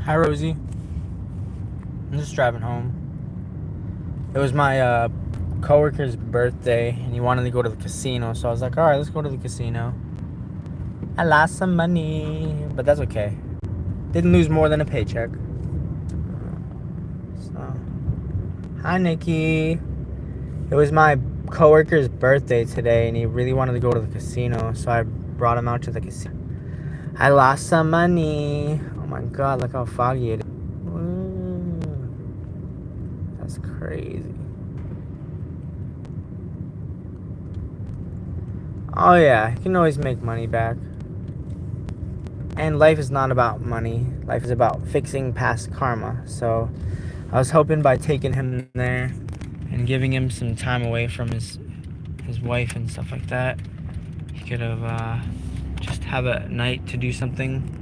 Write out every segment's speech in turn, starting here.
Hi, Rosie. I'm just driving home. It was my coworker's birthday, and he wanted to go to the casino, so I was like, all right, let's go to the casino. I lost some money, but that's okay. Didn't lose more than a paycheck. So, hi, Nikki. It was my coworker's birthday today, and he really wanted to go to the casino, so I brought him out to the casino. I lost some money. Oh my god, look how foggy it is. Ooh, that's crazy. Oh yeah, you can always make money back. And life is not about money. Life is about fixing past karma. So I was hoping by taking him there and giving him some time away from his wife and stuff like that, he could have just have a night to do something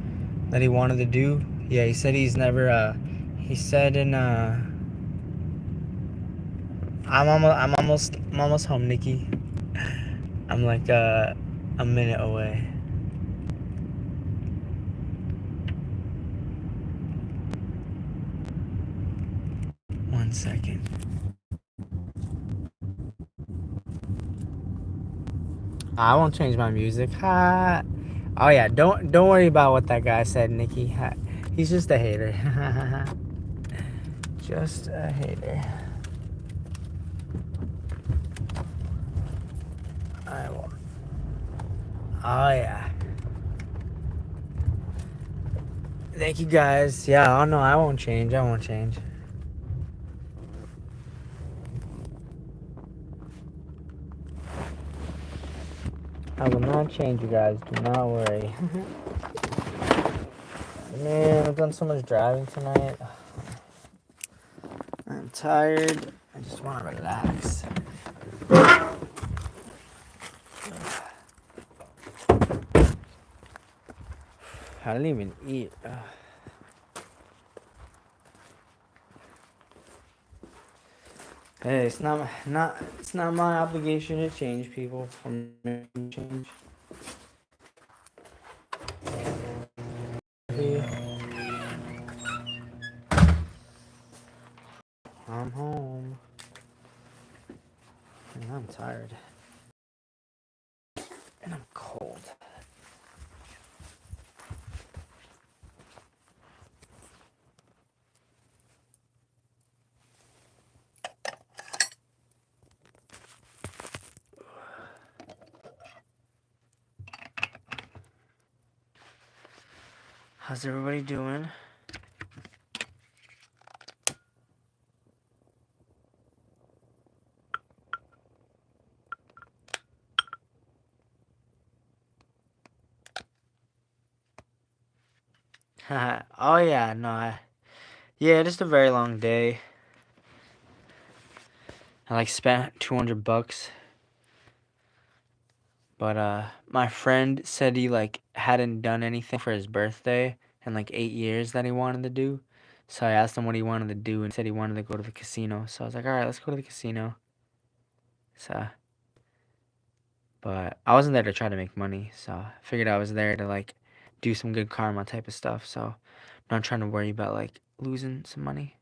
that he wanted to do. Yeah, he said he's never. He said in. I'm almost home, Nikki. I'm like a minute away. One second. I won't change my music. Ha. Oh yeah, don't worry about what that guy said, Nikki. Ha. He's just a hater. Just a hater. I won't. Oh yeah. Thank you guys. Yeah. Oh no, I won't change. I won't change. I will not change, you guys. Do not worry. Man, I've done so much driving tonight. I'm tired. I just want to relax. I didn't even eat. Hey, it's not my obligation to change people from change. I'm home. And I'm tired. And I'm cold. How's everybody doing? Oh yeah, no, yeah, just a very long day. I like spent $200, but my friend said he like hadn't done anything for his birthday in like 8 years that he wanted to do. So I asked him what he wanted to do, and he said he wanted to go to the casino. So I was like, all right, let's go to the casino. So, but I wasn't there to try to make money, so I figured I was there to like do some good karma type of stuff. So I'm not trying to worry about like losing some money.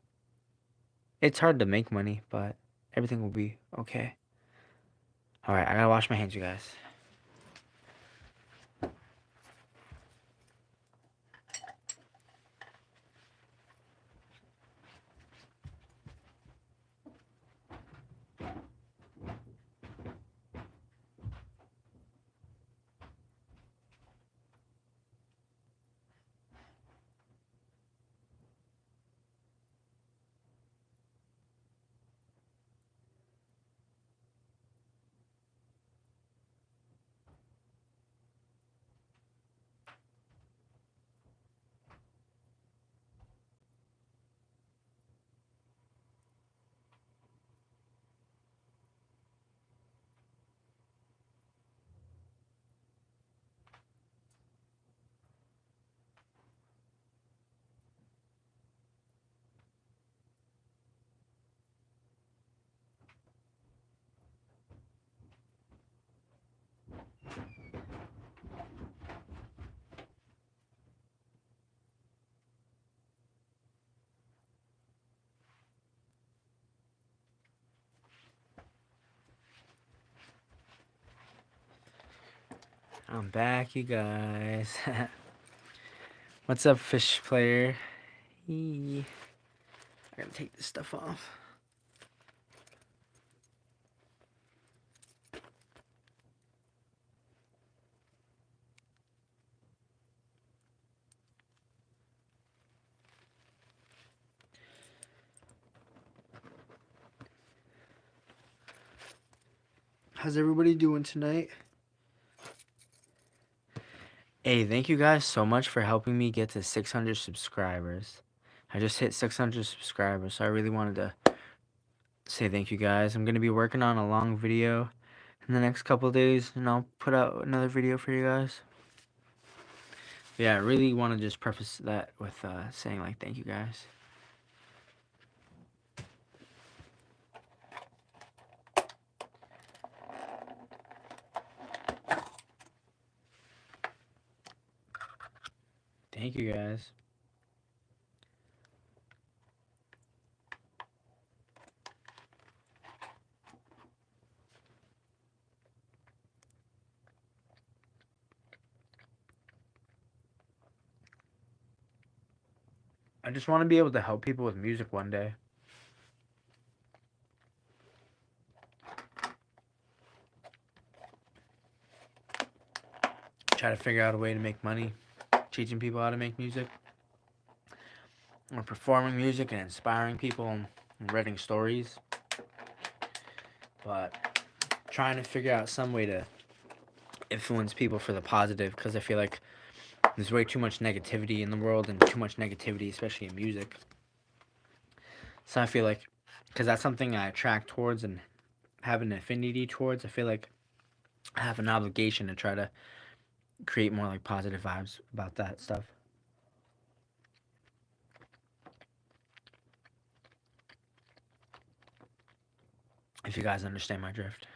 It's hard to make money, but everything will be okay. All right, I gotta wash my hands, you guys. I'm back, you guys. What's up, fish player? I gotta take this stuff off. How's everybody doing tonight? Hey, thank you guys so much for helping me get to 600 subscribers. I just hit 600 subscribers, so I really wanted to say thank you guys. I'm going to be working on a long video in the next couple of days, and I'll put out another video for you guys. Yeah, I really want to just preface that with saying, like, thank you guys. Thank you guys. I just want to be able to help people with music one day. Try to figure out a way to make money teaching people how to make music, or performing music and inspiring people and writing stories. But trying to figure out some way to influence people for the positive, because I feel like there's way too much negativity in the world, and too much negativity, especially in music. So I feel like, because that's something I attract towards and have an affinity towards, I feel like I have an obligation to try to create more like positive vibes about that stuff. If you guys understand my drift.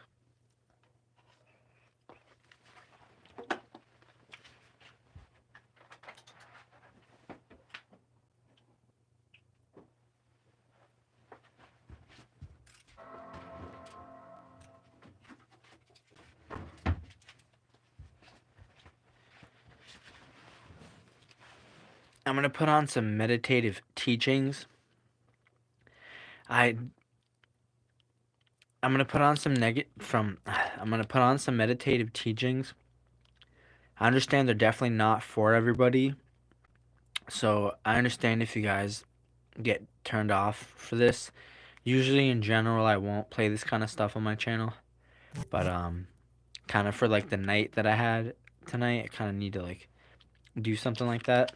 I'm gonna put on some meditative teachings. I'm gonna put on some I'm gonna put on some meditative teachings. I understand they're definitely not for everybody, so I understand if you guys get turned off for this. Usually, in general, I won't play this kind of stuff on my channel, but kind of for like the night that I had tonight, I kind of need to like do something like that.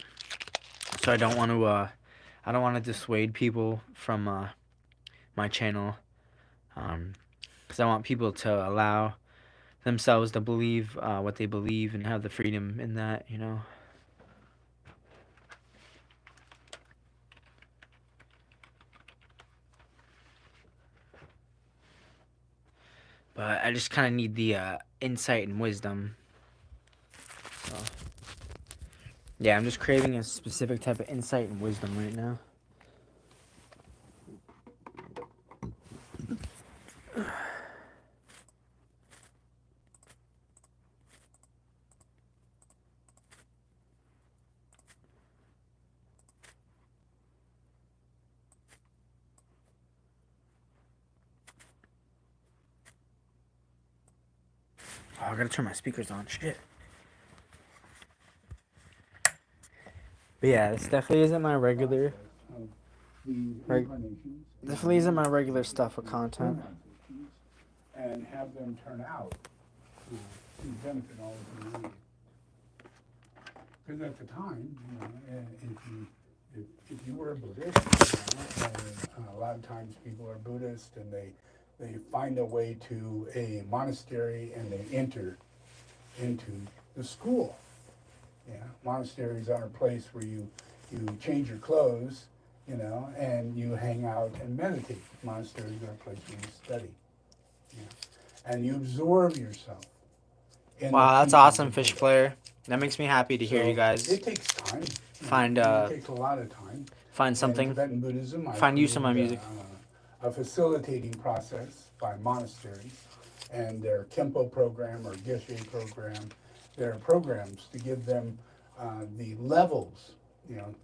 So I don't want to dissuade people from my channel, because I want people to allow themselves to believe what they believe and have the freedom in that, you know. But I just kind of need the insight and wisdom. So, yeah, I'm just craving a specific type of insight and wisdom right now. Oh, I gotta turn my speakers on. Shit. But yeah, this definitely isn't my regular. Definitely isn't my regular stuff of content. And have them turn out to benefit all of humanity. Because at the time, if you were a Buddhist, and a lot of times people are Buddhist and they find a way to a monastery and they enter into the school. Yeah, monasteries are a place where you change your clothes, and you hang out and meditate. Monasteries are a place where you study. Yeah. And you absorb yourself. Wow, that's awesome, fish player. That makes me happy to hear you guys. It takes time. It takes a lot of time. Find something. In Tibetan Buddhism, Find use in my music. A facilitating process by monasteries and their Kempo program or Geshe program There are programs to give them the levels,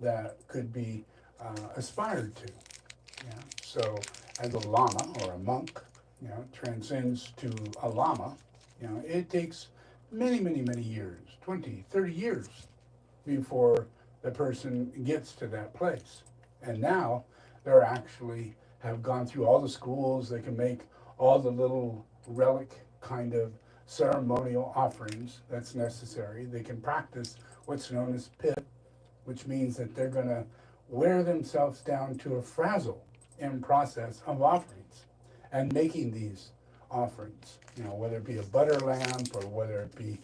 that could be aspired to. Yeah. So as a lama or a monk, transcends to a lama, it takes many, many, many years, 20, 30 years before the person gets to that place. And now they're actually have gone through all the schools, they can make all the little relic kind of ceremonial offerings that's necessary. They can practice what's known as pit, which means that they're going to wear themselves down to a frazzle in process of offerings and making these offerings, whether it be a butter lamp or whether it be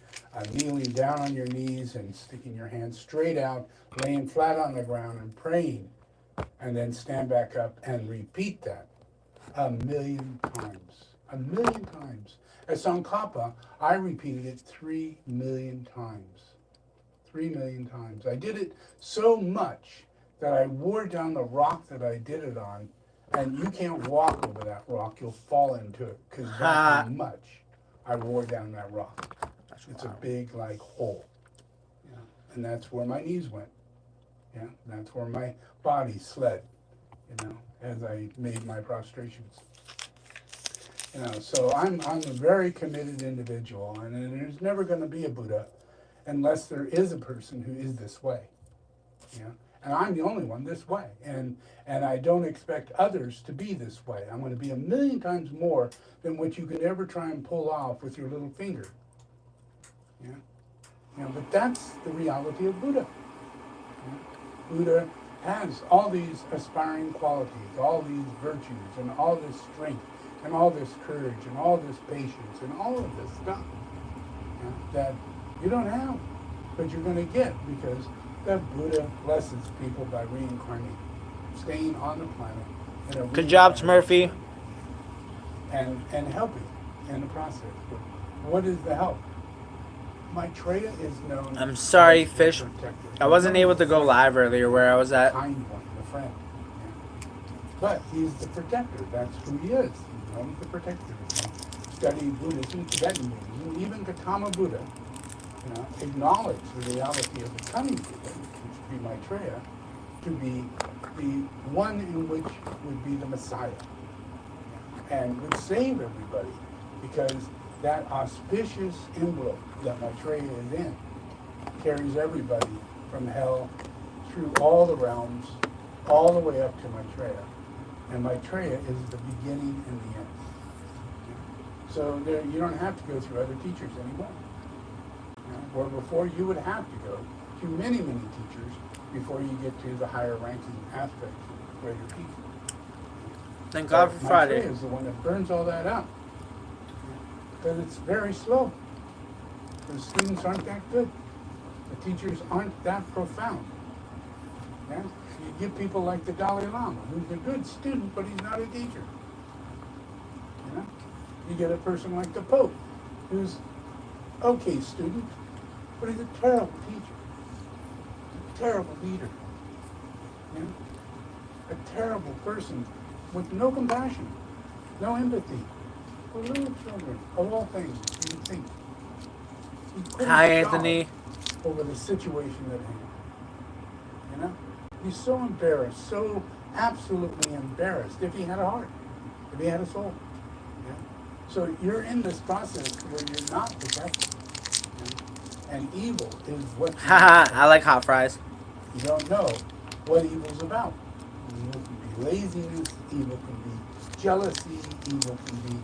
kneeling down on your knees and sticking your hands straight out, laying flat on the ground and praying, and then stand back up and repeat that 1,000,000 times. 1,000,000 times. At Tsongkhapa, I repeated it 3,000,000 times. 3,000,000 times. I did it so much that I wore down the rock that I did it on, and you can't walk over that rock, you'll fall into it, because that's how much I wore down that rock. It's a big, hole. And that's where my knees went. That's where my body slid, as I made my prostrations. So I'm a very committed individual, and there's never going to be a Buddha unless there is a person who is this way. And I'm the only one this way, and I don't expect others to be this way. I'm going to be 1,000,000 times more than what you could ever try and pull off with your little finger. But that's the reality of Buddha. Buddha has all these aspiring qualities, all these virtues, and all this strength, and all this courage, and all this patience, and all of this stuff that you don't have, but you're going to get because the Buddha blesses people by reincarnating, staying on the planet. In a Good job, Smurfy. And helping in the process. But what is the help? Maitreya is known. I'm sorry, as the Fish. protector. I wasn't able to go live earlier where I was at. Kind one, the friend. But he's the protector. That's who he is. He's known as the protector. Study Buddhism, Tibetan Buddhism, even Gautama Buddha, acknowledge the reality of the coming Buddha, which would be Maitreya, to be the one in which would be the Messiah, and would save everybody, because that auspicious envelope that Maitreya is in carries everybody from hell through all the realms, all the way up to Maitreya. And Maitreya is the beginning and the end. So you don't have to go through other teachers anymore. Where before you would have to go through many, many teachers before you get to the higher ranking aspects of greater people. Thank God for Friday. Maitreya is the one that burns all that up. Because it's very slow. The students aren't that good. The teachers aren't that profound. You get people like the Dalai Lama, who's a good student, but he's not a teacher. You get a person like the Pope, who's okay student, but he's a terrible teacher, a terrible leader, a terrible person with no compassion, no empathy for little children, of all things you would think. Hi, Anthony. Over the situation at hand. He's so embarrassed, so absolutely embarrassed, if he had a heart, if he had a soul. So you're in this process where you're not protected. And evil is what Haha, I like hot fries. You don't know what evil's about. Evil can be laziness, evil can be jealousy, evil can be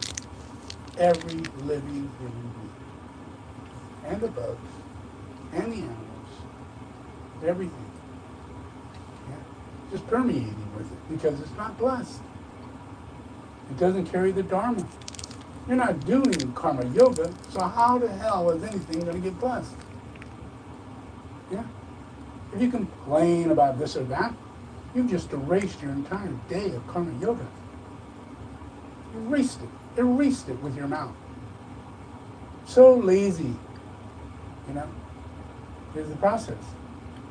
every living human being. And the bugs, and the animals, everything. Just permeating with it because it's not blessed. It doesn't carry the Dharma. You're not doing karma yoga, so how the hell is anything going to get blessed? If you complain about this or that, you've just erased your entire day of karma yoga. Erased it with your mouth. So lazy, Here's the process.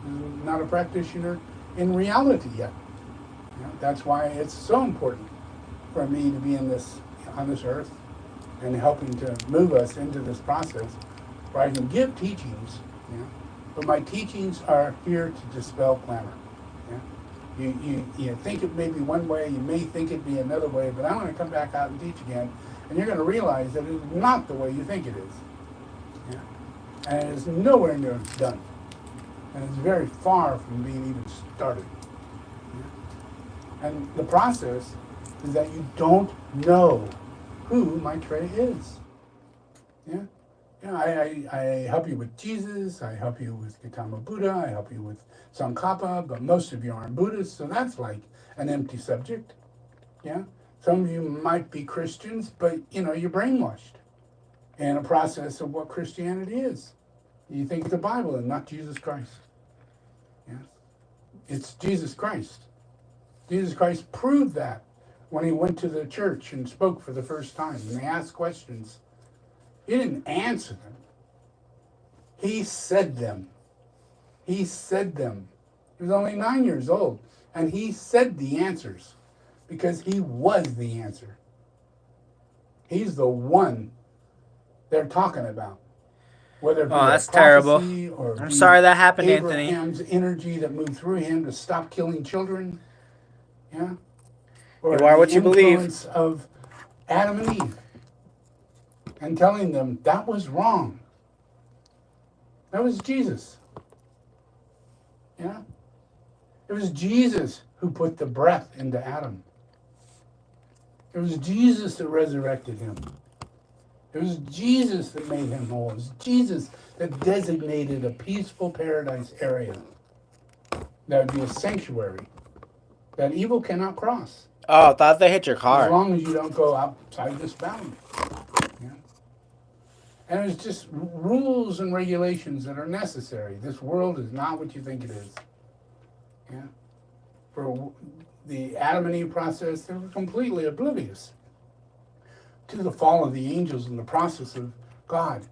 You're not a practitioner in reality yet. That's why it's so important for me to be on this earth and helping to move us into this process where I can give teachings, yeah, but my teachings are here to dispel clamor. Yeah? You think it may be one way, you may think it be another way, but I'm going to come back out and teach again, and you're going to realize that it's not the way you think it is. Yeah? And it's nowhere near done. And it's very far from being even started. Yeah? And the process is that you don't know who Maitreya is. Yeah? I help you with Jesus, I help you with Gautama Buddha, I help you with Tsongkhapa, but most of you aren't Buddhists, so that's like an empty subject. Yeah? Some of you might be Christians, but you're brainwashed in a process of what Christianity is. You think it's the Bible and not Jesus Christ. Yeah? It's Jesus Christ. Jesus Christ proved that when he went to the church and spoke for the first time, and they asked questions. He didn't answer them. He said them. He said them. He was only 9 years old, and he said the answers because he was the answer. He's the one they're talking about. Whether it be that's a terrible. prophecy or I'm sorry that happened, Abraham's Anthony. energy that moved through him to stop killing children. Yeah? Or You are what the you believe. influence of Adam and Eve. And telling them that was wrong. That was Jesus. Yeah? It was Jesus who put the breath into Adam. It was Jesus that resurrected him. It was Jesus that made him whole. It was Jesus that designated a peaceful paradise area that would be a sanctuary that evil cannot cross. Oh, I thought they hit your As car. long as you don't go outside this boundary. Yeah? And it's just rules and regulations that are necessary. This world is not what you think it is. Yeah? For the Adam and Eve process, they were completely oblivious to the fall of the angels and the process of God.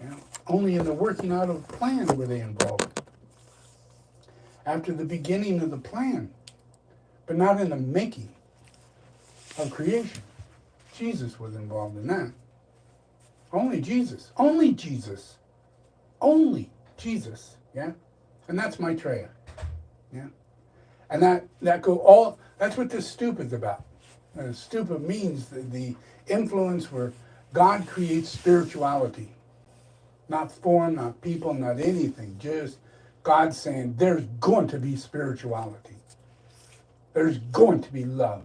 Yeah? Only in the working out of the plan were they involved. After the beginning of the plan, but not in the making of creation. Jesus was involved in that. Only Jesus. Only Jesus. Only Jesus. Yeah? And that's Maitreya. Yeah? And that's what this stupa is about. Stupa means the influence where God creates spirituality. Not form, not people, not anything. Just God saying there's going to be spirituality. There's going to be love.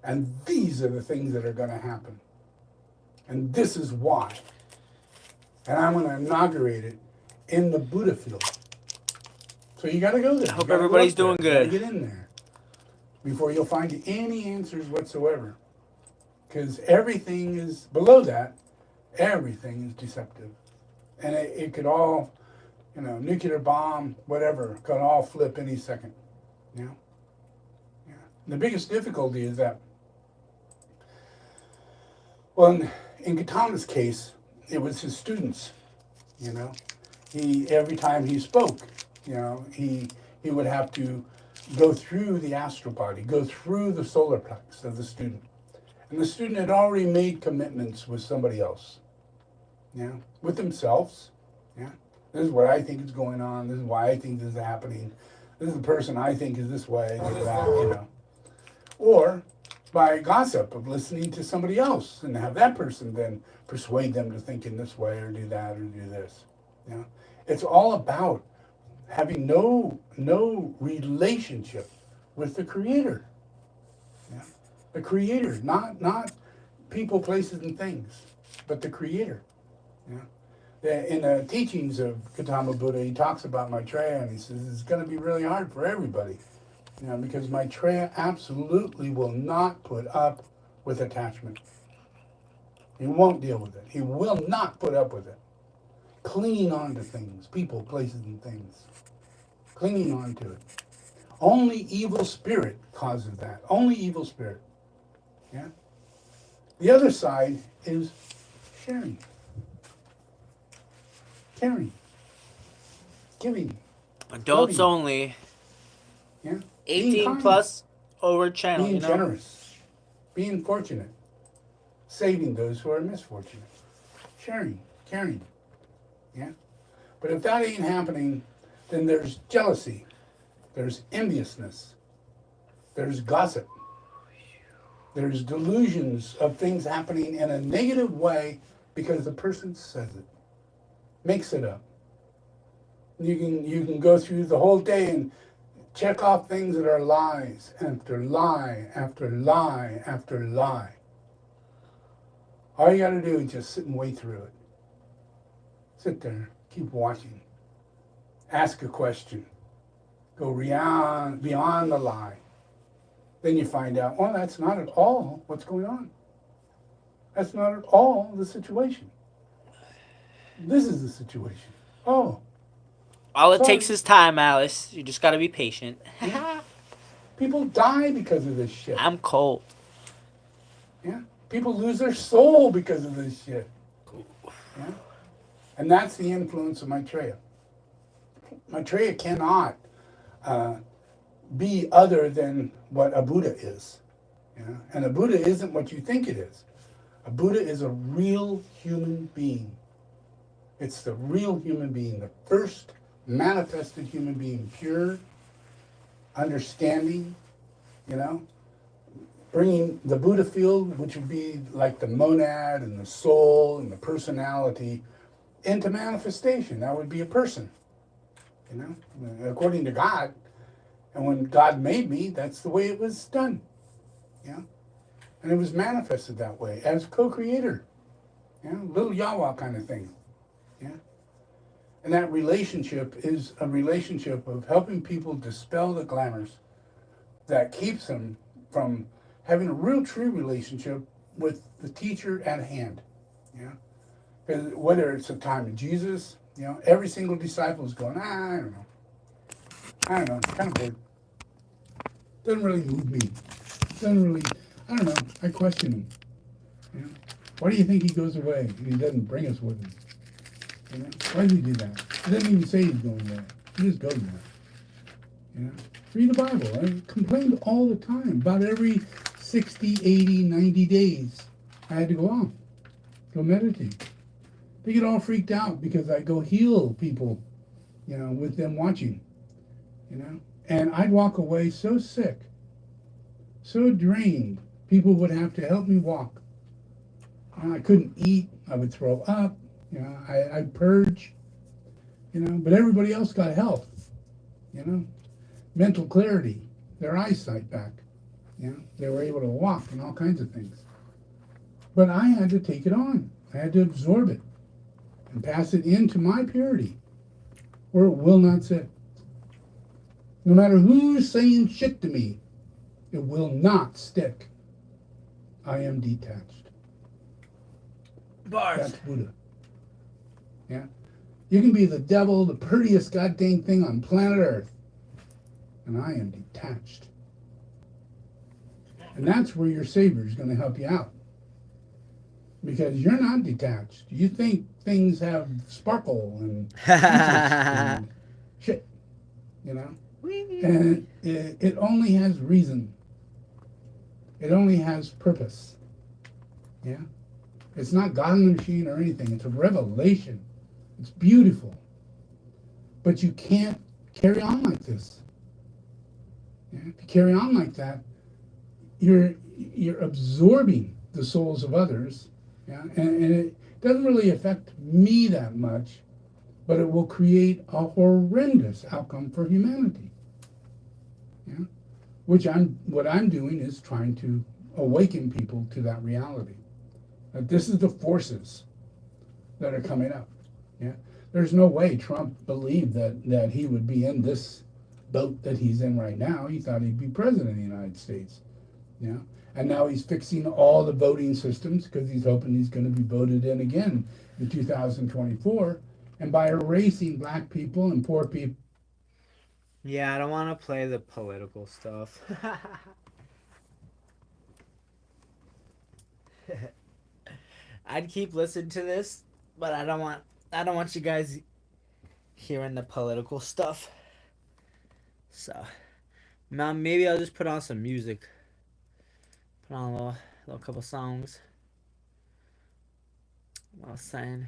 And these are the things that are going to happen. And this is why. And I'm going to inaugurate it in the Buddha field. So you got to go there. I hope everybody's doing good. You got to get in there before you'll find any answers whatsoever. Because everything is, below that, everything is deceptive. And it could all, nuclear bomb, whatever, could all flip any second. Yeah. The biggest difficulty is that, well, in Gautama's case, it was his students. Every time he spoke, he would have to go through the astral body, go through the solar plex of the student. And the student had already made commitments with somebody else, with themselves. Yeah, this is what I think is going on. This is why I think this is happening. This is the person I think is this way, like that, Or by gossip of listening to somebody else and have that person then persuade them to think in this way or do that or do this. It's all about having no relationship with the Creator. The Creator, not people, places, and things, but the Creator. In the teachings of Gautama Buddha, he talks about Maitreya, and he says it's going to be really hard for everybody. Because Maitreya absolutely will not put up with attachment. He won't deal with it. He will not put up with it. Clinging on to things, people, places, and things. Clinging on to it. Only evil spirit causes that. Only evil spirit. Yeah? The other side is sharing. Caring. Giving. Adults loving. only. Yeah? 18 plus over channel, Being generous. Being fortunate. Saving those who are misfortunate. Sharing. Caring. Yeah. But if that ain't happening, then there's jealousy, there's enviousness, there's gossip, there's delusions of things happening in a negative way because the person says it, makes it up. You can go through the whole day and check off things that are lies after lie after lie after lie. All you got to do is just sit and wait through it. Sit there, keep watching, ask a question, go beyond the lie. Then you find out, well, that's not at all what's going on. That's not at all the situation. This is the situation. Oh, All it sorry. takes is time, Alice. You just gotta be patient. Yeah. People die because of this shit. I'm cold. Yeah. People lose their soul because of this shit. Yeah. And that's the influence of Maitreya. Maitreya cannot be other than what a Buddha is. You know? And a Buddha isn't what you think it is. A Buddha is a real human being. It's the real human being, the first manifested human being, pure, understanding, you know, bringing the Buddha field, which would be like the monad and the soul and the personality, into manifestation. That would be a person, you know, according to God. And when God made me, that's the way it was done, yeah. And it was manifested that way as co-creator, yeah, little Yahweh kind of thing, yeah. And that relationship is a relationship of helping people dispel the glamours that keeps them from having a real true relationship with the teacher at hand, yeah. Because whether it's the time of Jesus, you know, every single disciple is going, I don't know. I don't know. It's kind of bored. Doesn't really move me. Doesn't really, I don't know. I question him. You know? Why do you think he goes away and he doesn't bring us with him? You know? Why does he do that? He doesn't even say he's going there. He just goes there. You know? Read the Bible. I complained all the time. About every 60, 80, 90 days, I had to go off, go meditate. They get all freaked out because I go heal people, you know, with them watching, you know. And I'd walk away so sick, so drained. People would have to help me walk. I couldn't eat. I would throw up. You know, I'd purge. You know, but everybody else got health. You know, mental clarity, their eyesight back. You know, they were able to walk and all kinds of things. But I had to take it on. I had to absorb it and pass it into my purity, or it will not sit. No matter who's saying shit to me, it will not stick. I am detached. Bars. That's Buddha. Yeah? You can be the devil, the prettiest goddamn thing on planet Earth, and I am detached. And that's where your Savior is going to help you out. Because you're not detached. You think things have sparkle and interest and shit, you know? And it only has reason. It only has purpose. Yeah? It's not God in the machine or anything. It's a revelation. It's beautiful. But you can't carry on like this. Yeah? If you carry on like that, you're absorbing the souls of others. Yeah? And it doesn't really affect me that much, but it will create a horrendous outcome for humanity. Yeah? What I'm doing is trying to awaken people to that reality. That this is the forces that are coming up. Yeah? There's no way Trump believed that he would be in this boat that he's in right now. He thought he'd be president of the United States. Yeah? And now he's fixing all the voting systems because he's hoping he's going to be voted in again in 2024. And by erasing black people and poor people. Yeah, I don't want to play the political stuff. I'd keep listening to this, but I don't want you guys hearing the political stuff. So, now maybe I'll just put on some music. Put on a little couple songs. What I was saying.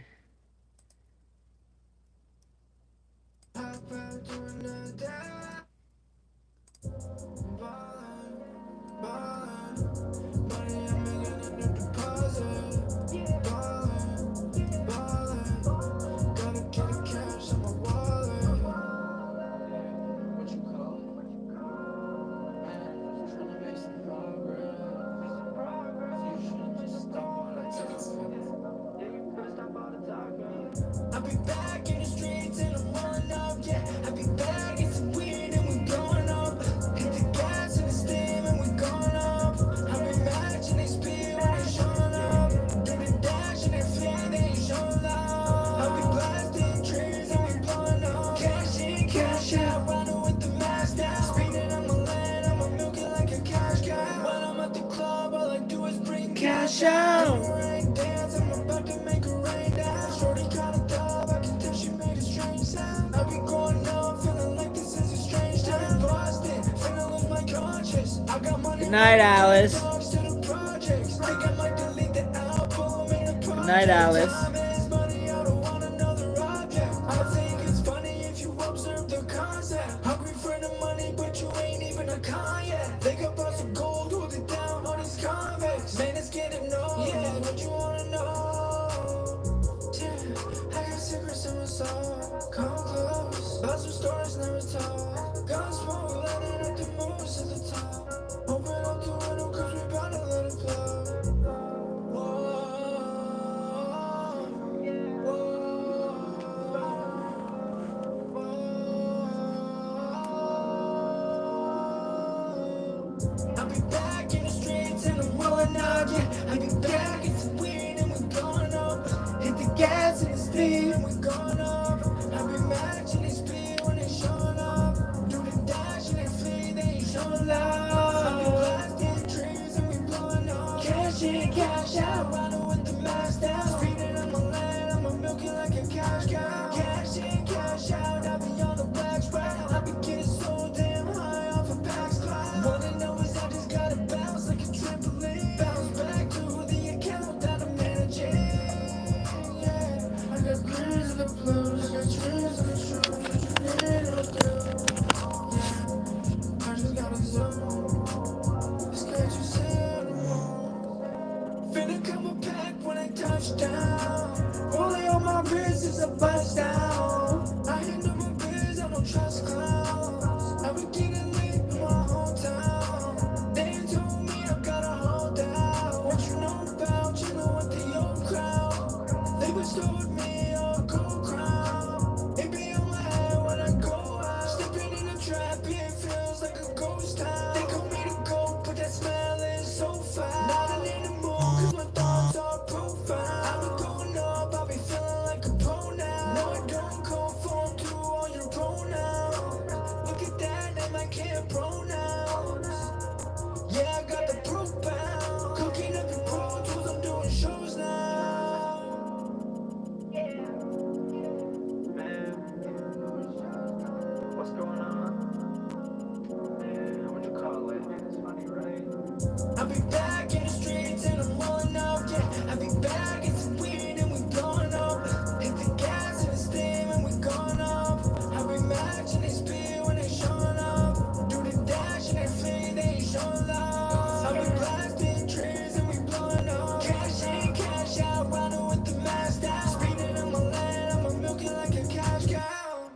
I'll be back in the streets and I'm rolling up, yeah. I'll be back, it's weird and we going up. Hit the gas and the steam and we going up. I'll be matching they speed when they showing up. Do the dash and they flee, they ain't showing love. I'll be blasting trees and we blowing up. Cash in, cash out, riding with the mask down. Speeding on my lane, I'm milking like a cash cow. When I'm at the club, all I do is bring cash out. Dance, I'm about to make a rain down. Shorty kinda tough, I can tell she made a strange sound. I be going up, feeling like this is a strange time. Boston, finna lose my conscience. I got money. Good night, Alice. Dogs to the projects. Think I might delete the album in the project. Good night, Alice. Time is money, I don't want another object. I think it's funny if you observe the concept. Hungry for the money, but you ain't even a con yet. They got bought some gold, hold it down on these convicts. Man, it's getting no. Yeah, what you wanna know? Yeah, I got secrets in my soul. Come close. About some stories never told. Gun smoke, landing at the moves to the top. Open up the window, cause we bout to let it blow. I'll be back in the streets and I'm rolling up, yeah. I'll be back, it's weird and we're going up. Hit the gas and the steam and we're going up. I'll be matching the speed when they showing up. Do the dash and they flee, they ain't showing love. I'll be blasting trees and we blowing up. Cash in, cash out, riding with the mask down. Speeding on my lane, I'm milking like a cash cow. Cash in, cash out, I'll be on the black route. I'll be getting so damn high off a backslide. Wanna know is I just gotta bounce like a trampoline. Bounce back to the account that I'm managing. Yeah, I got greens in the blues, I got dreams in the shoes. What you need to do? Yeah, I just gotta zoom. This can't you see anymore? Finna come back when I touch down. Rolling on my wrist is a bust down. I handle my biz, I don't trust clowns. I be getting lit in my hometown. They ain't told me I gotta hold out. What you know about chillin' with the old crowd? They bestowed me a gold crown. It be on my head when I go out. Stepping in the trap, it feels like a ghost town. They call me the goat, but that smell is so foul. Not anymore, cause my thoughts are profound. I be going up, I be feeling like a pro now. No, I don't conform to all your pronouns. Look at that, name I can't pronounce. Yeah, I got the profound. Cooking up in Pro Tools, I'm doing shows now. Man, what's going on? Man, what you call it? Man, it's funny, right? I'll be back in the streets and I'm rolling up, yeah. I'll be back, it's weird and we blowing up. Hit the gas and the steam and we going up. I'll be matching they speed when they showing up. Do the dash and they flee, they ain't showing love. I'll be blasting trees and we blowing up. Cash in, cash out, riding with the mask down. Speeding on my lane, I'm milking like a cash cow.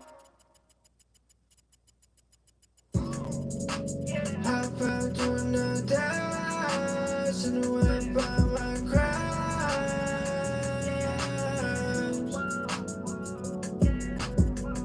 How about doing the dash and away by my crimes?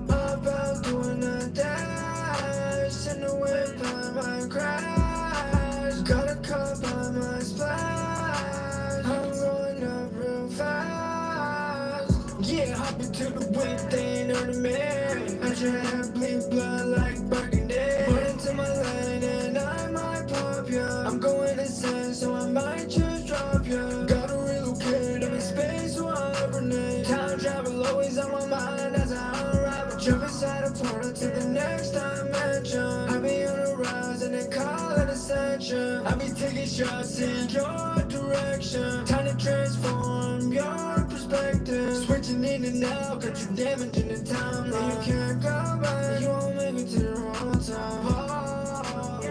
How about doing the dash and away by my crimes? Got a cut by my splash. I'm rolling up real fast. Yeah, hop into the whip, they ain't heard me. I try to bleed blood like burgundy. Put into my lane and I might pop ya. I'm going insane, so I might just drop ya. Gotta relocate, I'm in space, so I hibernate. Time travel always on my mind as I unravel. Jump inside a portal to the next dimension. I be on the rise and they call it ascension. I be taking shots in your direction. Time to transform your perspective. perspective. Switching in and out, got you damaging the timeline. And you can't go back, you won't make it to the wrong time. Oh,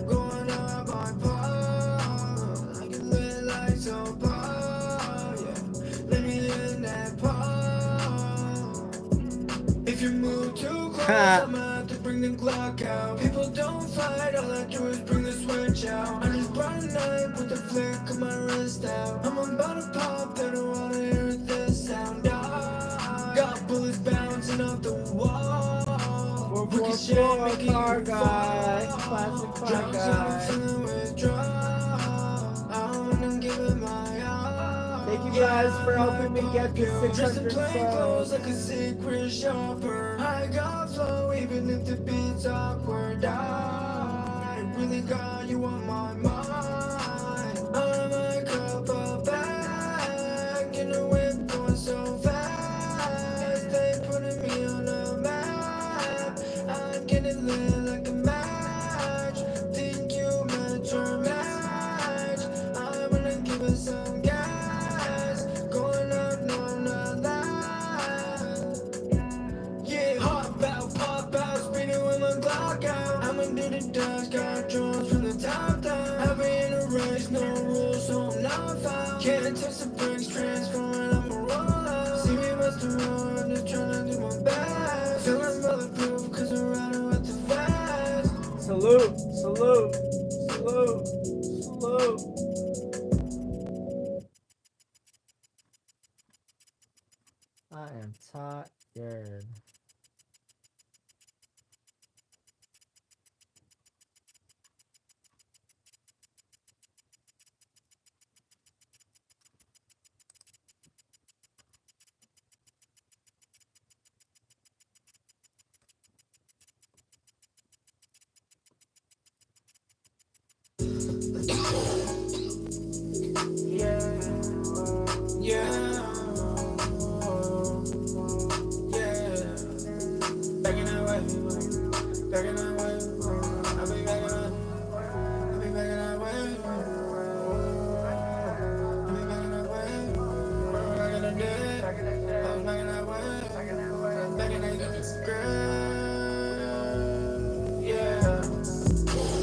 going up on par, like a lit light so far. Yeah, let me in that part. If you move too close, I'ma have to bring the Glock out. People don't fight, all I do is bring the switch out. I just brought a knife with the flick of my wrist out. I'm about to pop, they don't wanna hear this sound. I got bullets bouncing off the wall. Ricochet, making car you guy. fall. Classic car Drugs, I'm guy. feeling withdrawal. I wanna give it my all. Thank you guys for helping me get to Dressed in 600 plain clothes subs. like a secret shopper. I got flow even if the beat's awkward. I really got you on my mind. I'm a couple back in the whip going so fast. They putting me on the map. I'm getting lit like a match. Think you met your match? I'm gonna give it some gas. Going up, no, not that. Yeah, pop out, speeding with my Glock out. I'ma do the dust, got drones from the top down. I've been in a race, no rules, so I'm not foul. Can't touch the brakes, transferring, I'ma roll out. See me bust the road, just tryna do my best. Feeling bulletproof, cause I'm riding with the fast. Salute, salute, salute, salute. I am tired.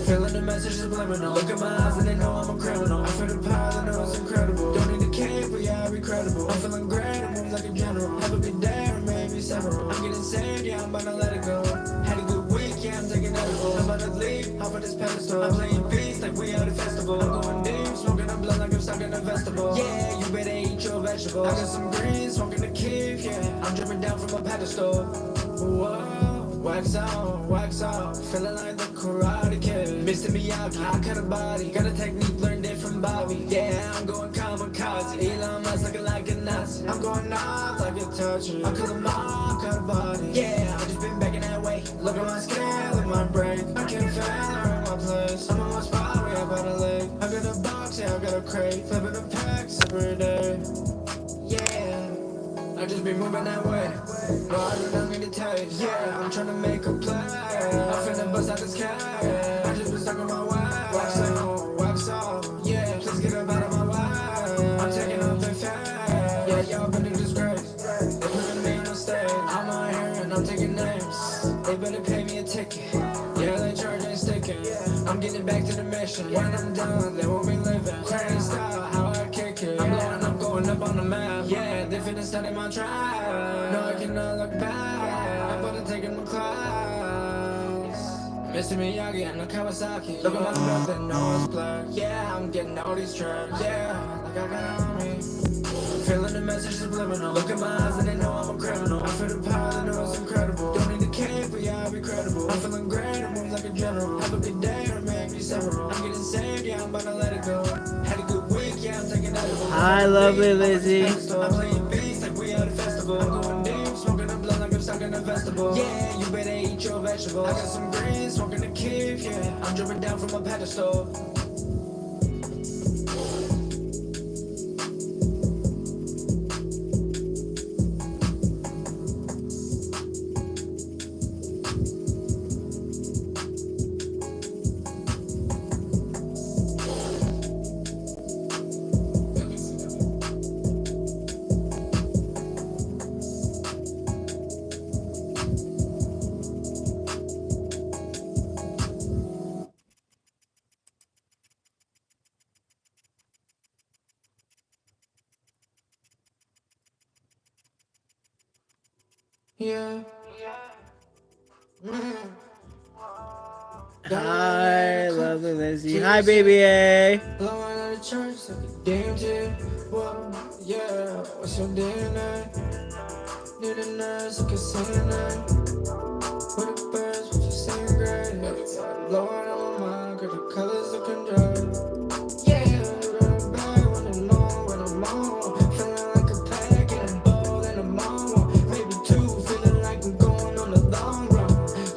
Feeling the message subliminal. Look at my eyes and they know I'm a criminal. I feel the power, they know it's incredible. Don't need a cape, but yeah, I'll be credible. I'm feeling great, I move like a general. Have a good day or maybe several. I'm getting saved, yeah, I'm about to let it go. Had a good week, yeah, I'm taking edibles. I'm about to leave, hop on this pedestal. I'm playing beats like we at a festival. I'm going deep, smoking up blood like I'm stuck in a vegetable. Yeah, you better eat your vegetables. I got some greens, smoking the keep, yeah. I'm dripping down from a pedestal. Whoa, wax out, feeling like the Karate Kid. Mr. Miyagi, I cut a body, got a technique learned it from Bobby. Yeah, I'm going kamikaze, Elon Musk looking like a Nazi. I'm going off like a toucher, I kill them all, cut a body. Yeah, I just been back in that way, look at my scale and my brain. I can't fail, I'm in my place, I'm on my spot, way up on the lake. I got a box, yeah, I got a crate, flipping the packs every day. Yeah, I just be moving that way. No, I do not mean to taste. Yeah, I'm trying to make a play. I'm finna bust out this cat. I just been stuck on my way. Wax off. Yeah, please get up out of my way. I'm taking off the fat. Yeah, y'all been a disgrace. They putting me on the stage. I'm out here and I'm taking names. They better pay me a ticket. Yeah, they charge ain't sticking. I'm getting back to the mission. When I'm done, they won't be living. Crazy style, how I kick it. I'm blowing up, going up on the map. Yeah, they finna study my tribe. No, I cannot look back. I'm about to take in my class. Mr. Miyagi and the Kawasaki. Look at my belt, they know it's black. Yeah, I'm getting all these tracks. Yeah, like I got on me. Feeling the message subliminal. Look at my eyes and they know I'm a criminal. I feel the power, they know it's incredible. Don't need a cape, but yeah, I'll be credible. I'm feeling great, I move like a general. Have a good day or maybe several. I'm getting saved, yeah, I'm about to let it go. Had a good week, yeah, I'm taking edibles. Hi, lovely Lizzie. I'm playing beats like we at a festival. I'm going deep, smoking up blood like I'm stuck in a vegetable. Yeah, you better eat your vegetables. I got some greens, smoking the keep, yeah. I'm dripping down from a pedestal. Yeah. Hi, lovely Lizzie. Hi, baby A. Blowing out of church like a damn kid. Whoa, yeah, what's your DNA? Need a nurse who can sing that. With the birds, what you saying, great? Blowing on my mind, got the colors looking dry. Yeah, I'm back when I'm on, when I'm on. Feeling like a pack and a ball and a mom. Maybe two, feeling like I'm going on the long run.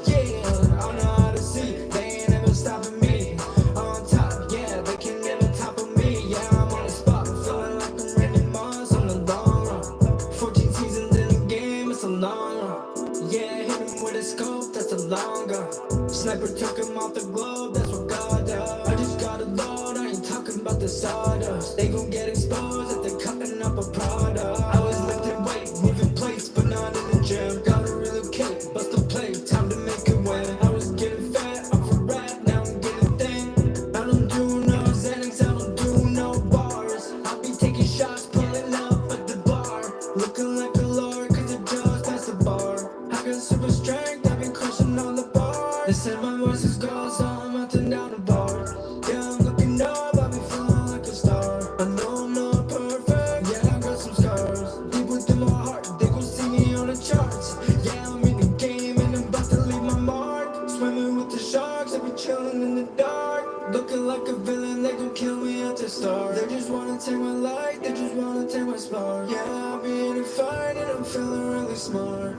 Yeah, I know how to see, they ain't ever stopping me. On top, yeah, they can never topple me. Yeah, I'm on the spot, feeling like I'm Randy Moss on the long run. 14 seasons in the game, it's a long run. Yeah, hit him with a scope, that's a long gun. Sniper took him off the globe, that's what God does. I just got a load, I ain't talking about the sawdust. They gon' get exposed if they cutting up a product. I was lifting weight, moving plates, but not in the gym. Gotta relocate, bust a plate, time to make it win. I was getting fat off a rap, now I'm getting thin. I don't do no Xanax, I don't do no bars. I be taking shots, pulling up at the bar. Looking like a lord, cause the jaws past the bar. I got super strength, I've been crushing all the bars. They said my voice is gone, so I'm melting down the bar. Yeah, I'm looking up, I be feeling like a star. I know I'm not perfect, yeah, I got some scars. Deep within my heart, they gon' see me on the charts. Yeah, I'm in the game and I'm about to leave my mark. Swimming with the sharks, I be chilling in the dark. Looking like a villain, they gon' kill me at the start. They just wanna take my light, they just wanna take my spark. Yeah, I'll be in a fight and I'm feeling really smart.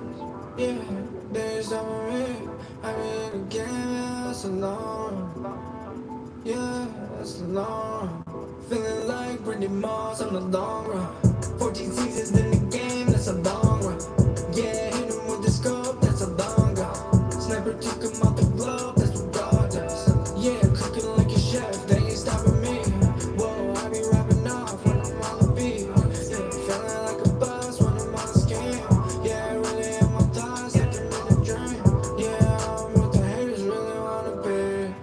Yeah, there's no me. I mean, the game, yeah, that's a long. Yeah, that's a long. Feeling like Randy Moss on the long run. 14 seasons in the game, that's a long run. Yeah, hit him with the scope, that's a long gun. Sniper took him off the globe, that's what God does. Yeah, cooking like a chef, they ain't stopping me. Whoa, I be rapping off when I'm on the beat. Yeah, feeling like a boss when I'm on the scheme. Yeah, I really am my thoughts, like I'm in a dream. Yeah, I'm what the haters really wanna be.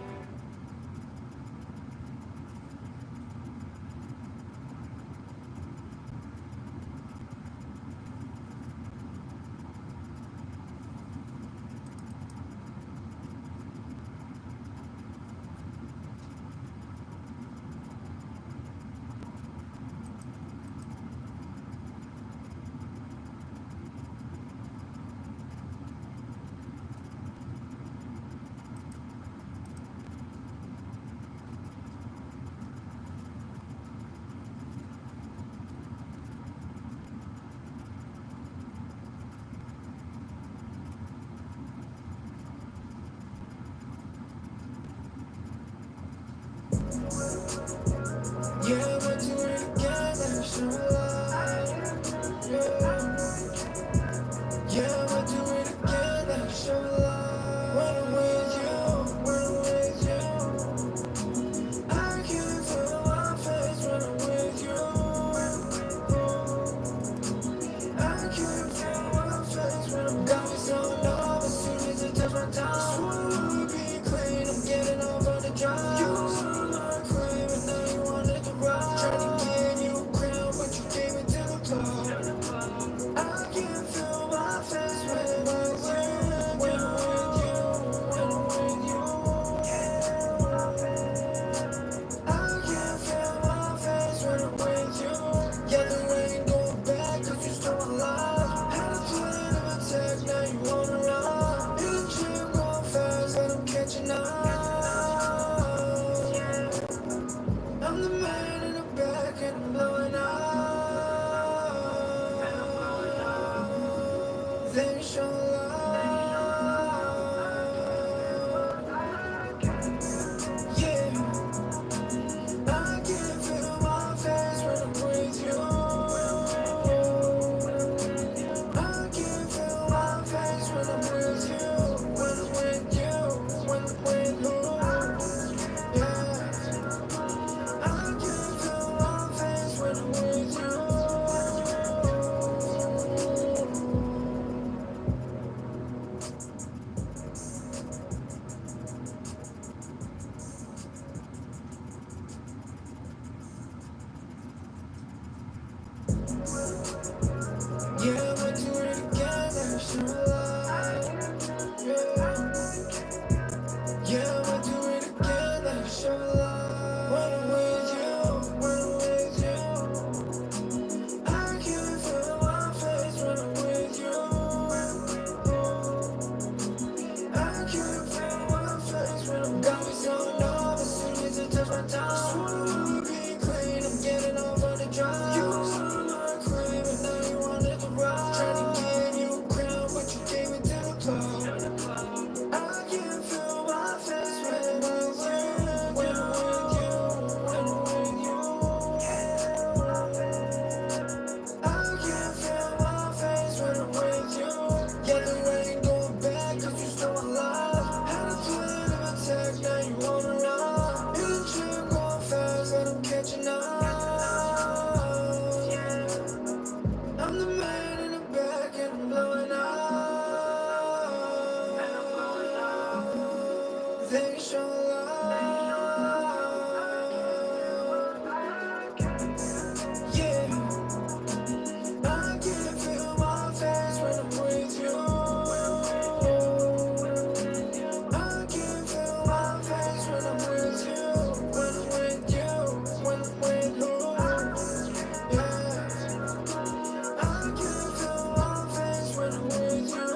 Yeah, I'ma do it again like show love. When I'm with you, when I'm with you, I can feel my face when I'm with you. I can feel my face when I'm got me so numb as soon as you touch my tongue. Swim, be clean, I'm getting off on the drive. You was on my crib and now you wanted to ride. Trying to get you a crown, but you gave it to the club. I can feel my face when I'm with you, when I'm with you, when I'm with you. I can feel my face when I'm with you. Yeah, there ain't going back 'cause you still alive. Had a plan of attack, now you wanna run. You the chick going fast, but I'm catching up. I'm the man in the back and I'm blowing up. They show love. Yeah. I can feel my face when I'm with you. I can feel my face when I'm with you. When I'm with you. When I'm with you. Yeah. I can feel my face when I'm with you.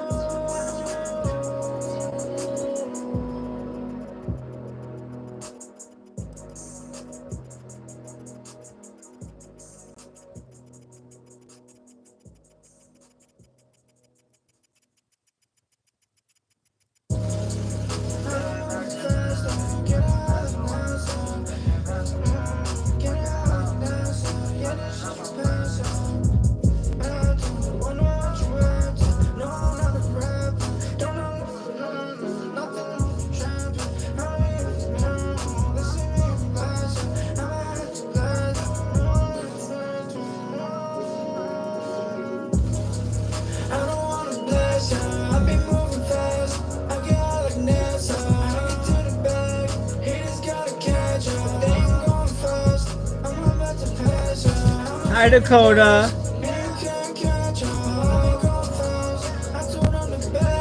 Hi, Dakota.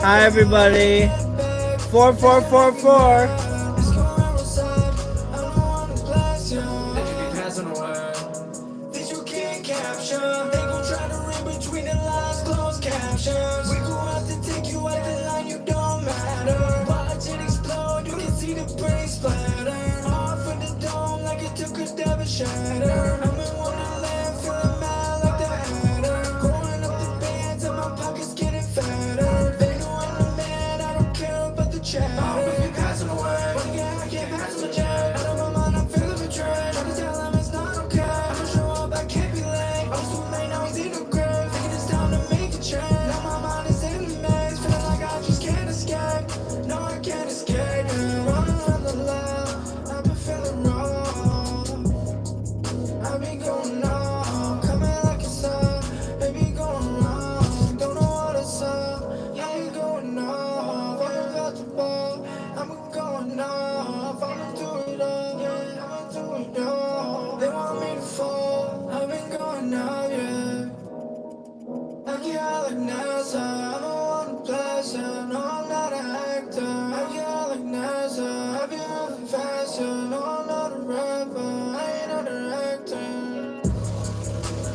Hi, everybody. 4444. That you can't capture. They gon' try to read between the lines, closed captions. We gon' have to take you out the line, you don't matter. Watch it explode, you can see the brain splatter. Off in the dome like it took a dab and shatter. I'm in Wonderland, feeling mad like the Hatter. Growing up the bands and my pockets getting fatter. They know I'm the man, I don't care about the chatter. I'll be passing away, but again I can't pass on the jet. Out of my mind, I'm feeling betrayed. Trying to tell him it's not okay. I'ma show up, I can't be late. I was too late, now he's in the grave. Thinking it's time to make a change. Now my mind is in the maze, feeling like I just can't escape. No, I can't escape. Yeah. Running from the love, I've been feeling wrong. I've been going on, coming like a sun. Baby going wrong, don't know what it's up. Yeah, we going off, I'm about to ball. I'm going off, I'ma do it all. Yeah, I'ma do it all. They want me to fall, I've been going off, yeah. I get out like NASA, I don't want a pleasure. No, I'm not an actor. I get out like NASA, I be moving faster. No, I'm not a rapper, I ain't a director.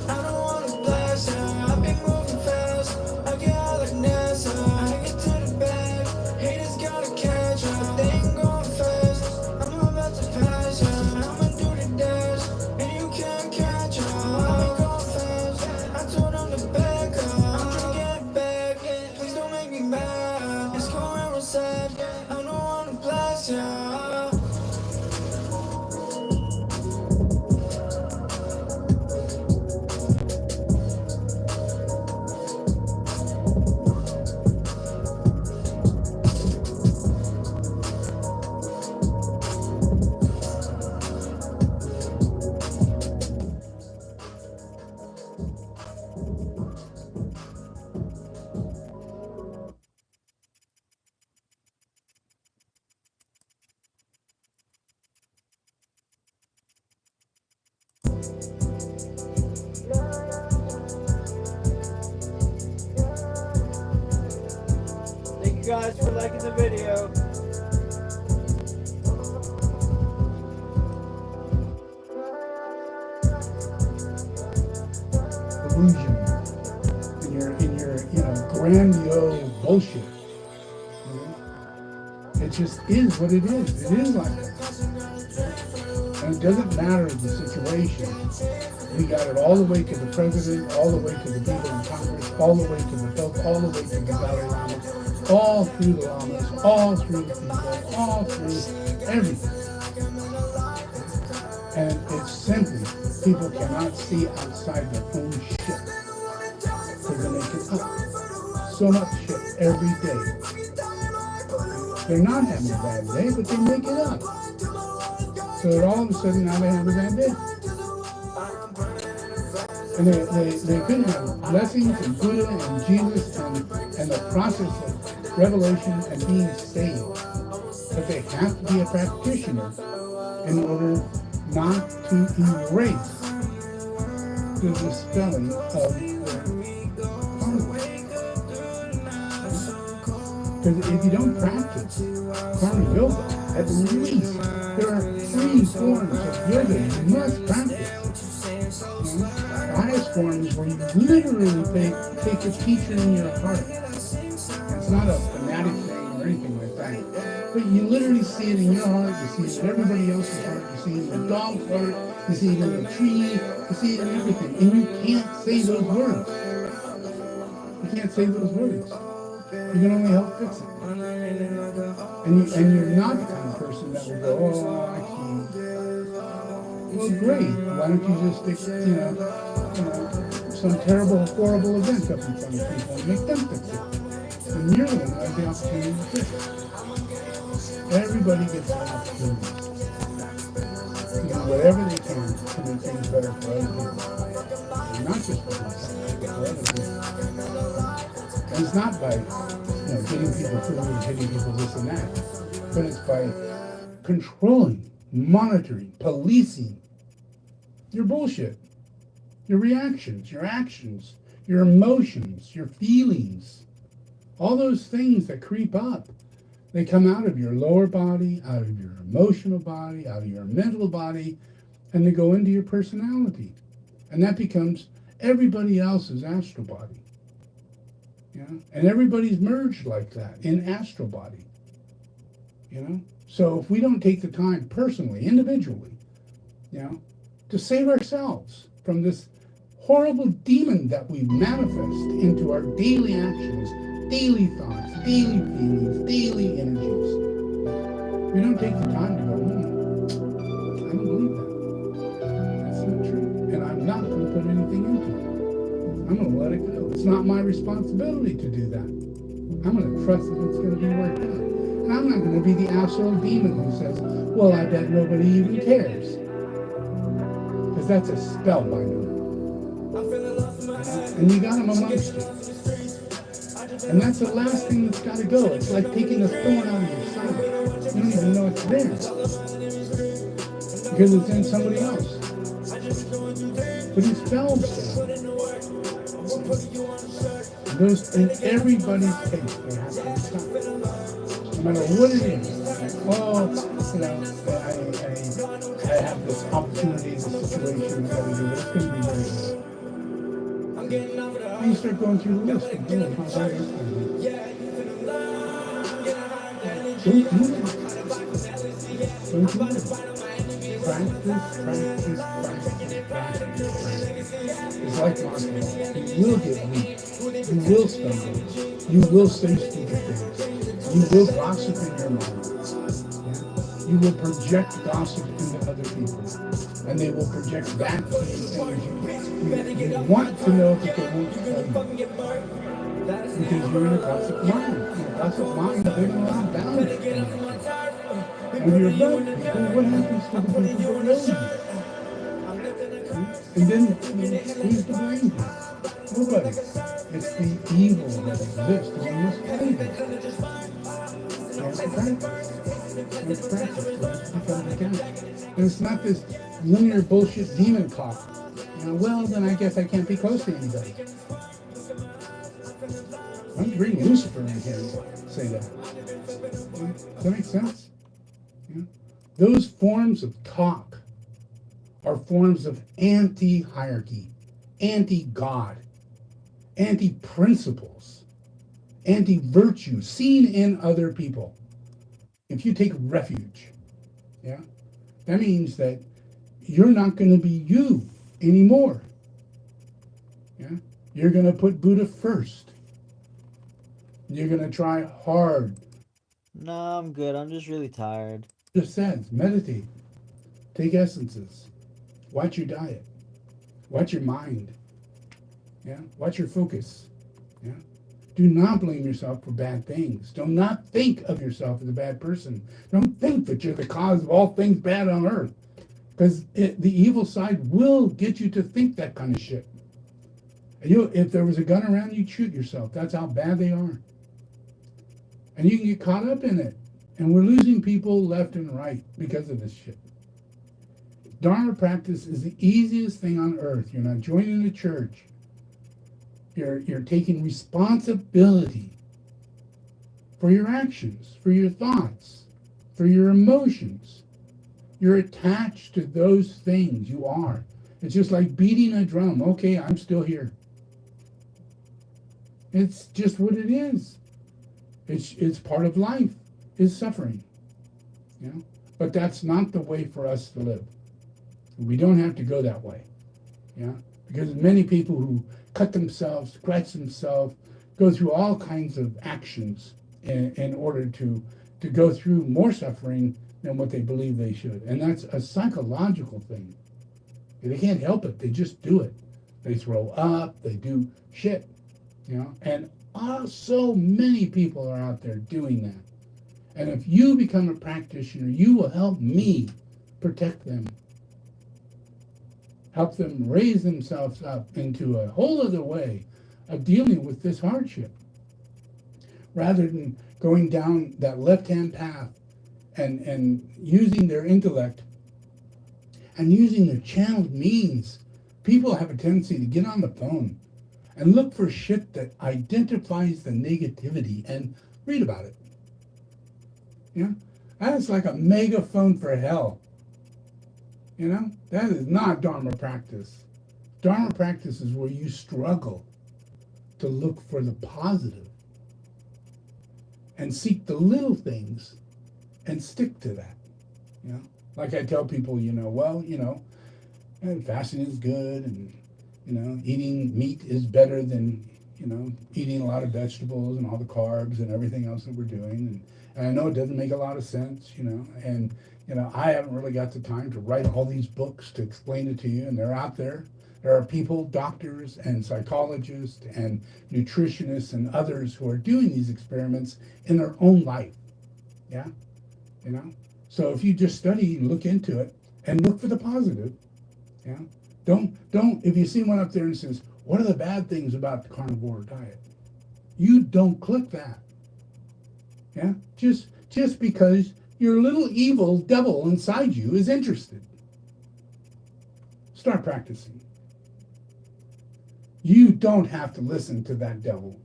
I don't want a pleasure, I be moving fast. I get out like NASA, I get to the bag. Haters gotta catch up, they ain't going fast. I'm about to pass ya, I'ma do the dash. And you can't catch up, I be going fast. I told them to back up, I'm trying to get back. Please don't make me mad, it's going real sad. I don't wanna blast ya. guys for liking the video. Illusion in your grandiose bullshit. You know? It just is what it is. It is like that. And it doesn't matter the situation. We got it all the way to the president, all the way to the people in Congress, all the way to the Pope, all the way to the Dalai Lama, all through the Lamas, all through the people, all through everything. And it's simply, people cannot see outside their own shit. Because they make it up. So much shit every day. They're not having a bad day, but they make it up. So that all of a sudden now they have a bad day. And they could have blessings and Buddha and Jesus and the process of revelation and being saved. But they have to be a practitioner in order not to erase the dispelling of their karma. Because if you don't practice karma yoga, at least there are 3 forms of yoga you must practice. You know, the highest form is where you literally take a teacher in your heart. It's not a fanatic thing or anything like that. But you literally see it in your heart, you see it in everybody else's heart, you see it in the dog's heart, you see it in the tree, you see it in everything. And you can't say those words. You can't say those words. You can only help fix it. And you're not the kind of person that will go, oh, I can't. Well, great. Why don't you just fix, some terrible, horrible event up in front of people and make them fix it? And you're the one who has the opportunity to fix it. Everybody gets an opportunity to do whatever they can to make things better for other people. And not just for themselves, but for other people. And it's not by getting people food and hitting people this and that, but it's by controlling, monitoring, policing your bullshit, your reactions, your actions, your emotions, your feelings, all those things that creep up. They come out of your lower body, out of your emotional body, out of your mental body, and they go into your personality. And that becomes everybody else's astral body. And everybody's merged like that in astral body. So if we don't take the time personally, individually, to save ourselves from this horrible demon that we manifest into our daily actions, daily thoughts, daily feelings, daily energies. We don't take the time to go, I don't believe that. That's not true. And I'm not going to put anything into it. I'm going to let it go. It's not my responsibility to do that. I'm going to trust that it's going to be worked out. And I'm not going to be the asshole demon who says, well, I bet nobody even cares. Because that's a spellbinder. And you got them amongst you. And that's the last thing that's got to go. It's like taking a thorn out of your side. You don't even know it's there. Because it's in somebody else. But he spells them. Those, in everybody's case, they have to stop. No matter what it is. I have this opportunity, this situation, that we do, but it's going to be very good. And you start going through the list of how bad it's going to be. Don't do it. Don't do it. Practice. It's like martial law. You will get weak. You will stumble. You will say stupid things. You will gossip in your mind. You will project gossip into other people. And they will project back to you. You want to know that they won't tell you. Because you're in a gossip mind. In a gossip mind, they don't have boundaries. When you're above people, what happens to the people that know you? And then, who's to blame you? Nobody. It's the evil that exists, and you must play it. You have to practice. You have to practice. You have to become accountable. And it's not this linear bullshit demon talk. Well, then I guess I can't be close to anybody. Why don't you bring Lucifer in here? say that. Does that make sense? Yeah. Those forms of talk are forms of anti-hierarchy, anti-God, anti-principles, anti-virtue seen in other people. If you take refuge, yeah, that means that you're not going to be you anymore. Yeah, you're going to put Buddha first. You're going to try hard. No, I'm good. I'm just really tired. Just says meditate, take essences, watch your diet, watch your mind. Yeah, watch your focus. Yeah. Do not blame yourself for bad things. Do not think of yourself as a bad person. Don't think that you're the cause of all things bad on earth. Because the evil side will get you to think that kind of shit. If there was a gun around, you'd shoot yourself. That's how bad they are. And you can get caught up in it. And we're losing people left and right because of this shit. Dharma practice is the easiest thing on earth. You're not joining a church. You're taking responsibility for your actions, for your thoughts, for your emotions. You're attached to those things. You are. It's just like beating a drum. Okay, I'm still here. It's just what it is. It's part of life, is suffering. You know? But that's not the way for us to live. We don't have to go that way. Yeah? Because many people who cut themselves, scratch themselves, go through all kinds of actions in order to go through more suffering than what they believe they should. And that's a psychological thing. They can't help it. They just do it. They throw up. They do shit. You know? And so many people are out there doing that. And if you become a practitioner, you will help me protect them. Help them raise themselves up into a whole other way of dealing with this hardship. Rather than going down that left-hand path and using their intellect and using their channeled means. People have a tendency to get on the phone and look for shit that identifies the negativity and read about it. You know? That's like a megaphone for hell. You know? That is not Dharma practice. Dharma practice is where you struggle to look for the positive and seek the little things and stick to that. You know? Like I tell people, fasting is good, and, eating meat is better than, eating a lot of vegetables and all the carbs and everything else that we're doing. And I know it doesn't make a lot of sense, and I haven't really got the time to write all these books to explain it to you, and they're out there. There are people, doctors and psychologists and nutritionists and others who are doing these experiments in their own life. Yeah? So if you just study and look into it and look for the positive, yeah? Don't, if you see one up there and says, what are the bad things about the carnivore diet? You don't click that. Yeah? Just because your little evil devil inside you is interested. Start practicing. You don't have to listen to that devil.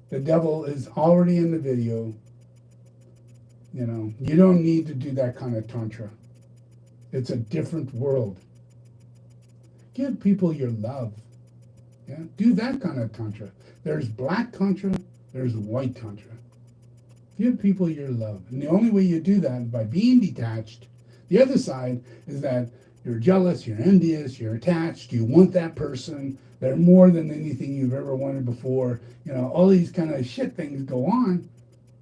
The devil is already in the video. You don't need to do that kind of tantra. It's a different world. Give people your love. Yeah? Do that kind of tantra. There's black tantra, there's white tantra. Give people your love. And the only way you do that is by being detached. The other side is that you're jealous, you're envious, you're attached, you want that person. They're more than anything you've ever wanted before. All these kind of shit things go on.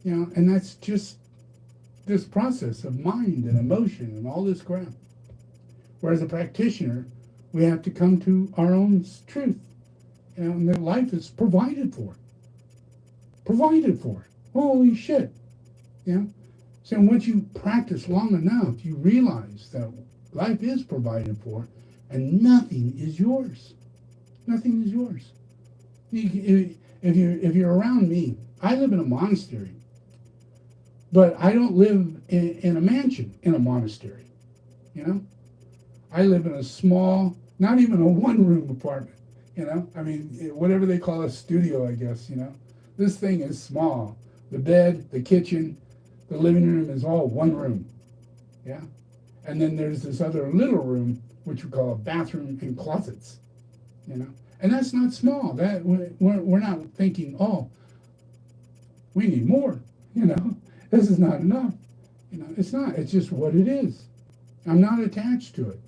And that's just this process of mind and emotion and all this crap. Whereas a practitioner, we have to come to our own truth. And that life is provided for. Provided for. Holy shit. So once you practice long enough, you realize that life is provided for and nothing is yours. Nothing is yours. If you're around me, I live in a monastery. But I don't live in a mansion in a monastery, I live in a small, not even a one-room apartment, whatever they call a studio, I guess, This thing is small. The bed, the kitchen, the living room is all one room. Yeah? And then there's this other little room, which we call a bathroom and closets. You know? And that's not small. That we're not thinking, oh, we need more. You know? This is not enough. You know, it's not. It's just what it is. I'm not attached to it.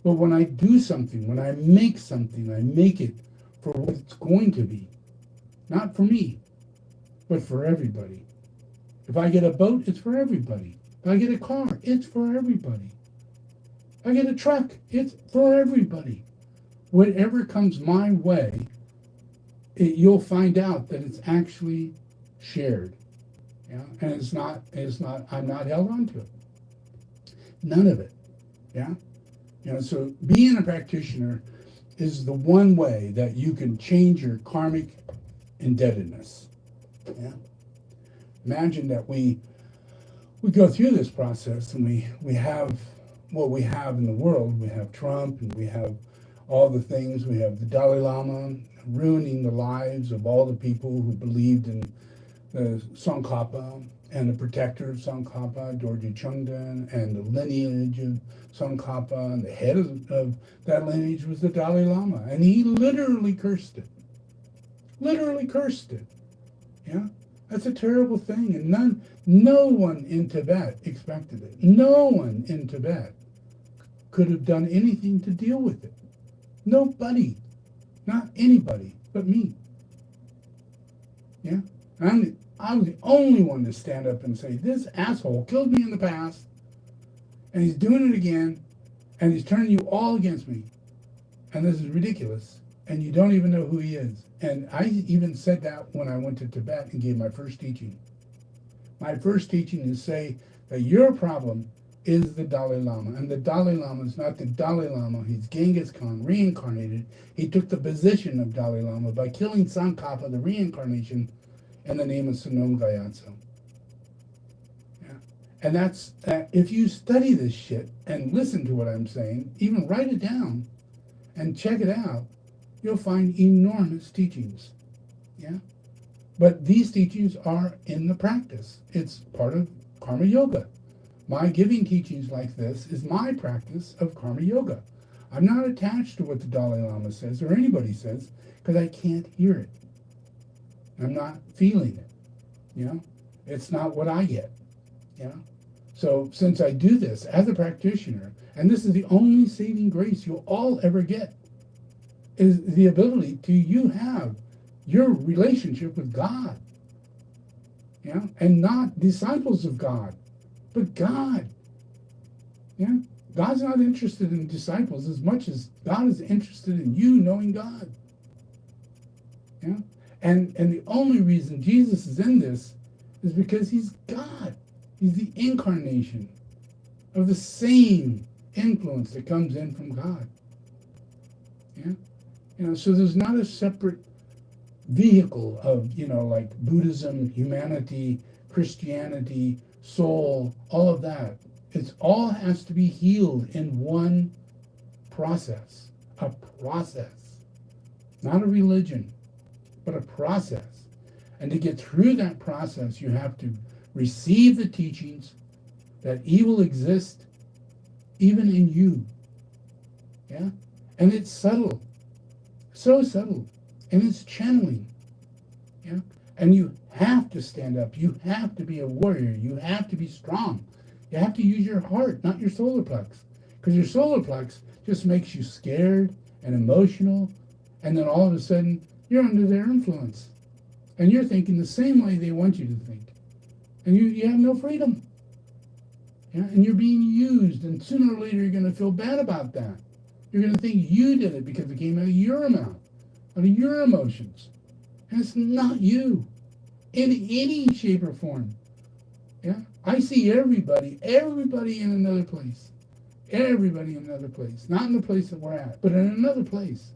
But when I do something, when I make something, I make it for what it's going to be. Not for me, but for everybody. If I get a boat, it's for everybody. If I get a car, it's for everybody. If I get a truck, it's for everybody. Whatever comes my way, you'll find out that it's actually shared. Yeah? And I'm not held on to it. None of it. Yeah? You know, so being a practitioner is the one way that you can change your karmic indebtedness. Yeah? Imagine that we go through this process and we have what we have in the world. We have Trump and we have all the things. We have the Dalai Lama ruining the lives of all the people who believed in the Tsongkhapa and the protector of Tsongkhapa, Dorje Chungden, and the lineage of Tsongkhapa, and the head of that lineage was the Dalai Lama, and he literally cursed it. Literally cursed it. Yeah? That's a terrible thing, and no one in Tibet expected it. No one in Tibet could have done anything to deal with it. Nobody. Not anybody but me. Yeah? I was the only one to stand up and say, this asshole killed me in the past, and he's doing it again, and he's turning you all against me. And this is ridiculous. And you don't even know who he is. And I even said that when I went to Tibet and gave my first teaching. My first teaching is say that your problem is the Dalai Lama. And the Dalai Lama is not the Dalai Lama. He's Genghis Khan, reincarnated. He took the position of Dalai Lama by killing Tsongkhapa, the reincarnation, in the name of Sonam Gyatso. Yeah. And that's, if you study this shit and listen to what I'm saying, even write it down and check it out, you'll find enormous teachings. Yeah. But these teachings are in the practice. It's part of Karma Yoga. My giving teachings like this is my practice of Karma Yoga. I'm not attached to what the Dalai Lama says or anybody says because I can't hear it. I'm not feeling it. You know, it's not what I get. You know, so since I do this as a practitioner, and this is the only saving grace you'll all ever get, is the ability to you have your relationship with God. Yeah, and not disciples of God, but God. Yeah, God's not interested in disciples as much as God is interested in you knowing God. Yeah. And the only reason Jesus is in this is because he's God. He's the incarnation of the same influence that comes in from God. Yeah? You know, so there's not a separate vehicle of, you know, like Buddhism, humanity, Christianity, soul, all of that. It all has to be healed in one process. A process. Not a religion, but a process. And to get through that process, you have to receive the teachings that evil exists even in you. Yeah? And it's subtle. So subtle. And it's channeling. Yeah? And you have to stand up. You have to be a warrior. You have to be strong. You have to use your heart, not your solar plex. Because your solar plex just makes you scared and emotional. And then all of a sudden, you're under their influence. And you're thinking the same way they want you to think. And you have no freedom. Yeah? And you're being used. And sooner or later, you're going to feel bad about that. You're going to think you did it because it came out of your mouth, out of your emotions. And it's not you in any shape or form. Yeah? I see everybody in another place. Everybody in another place. Not in the place that we're at, but in another place.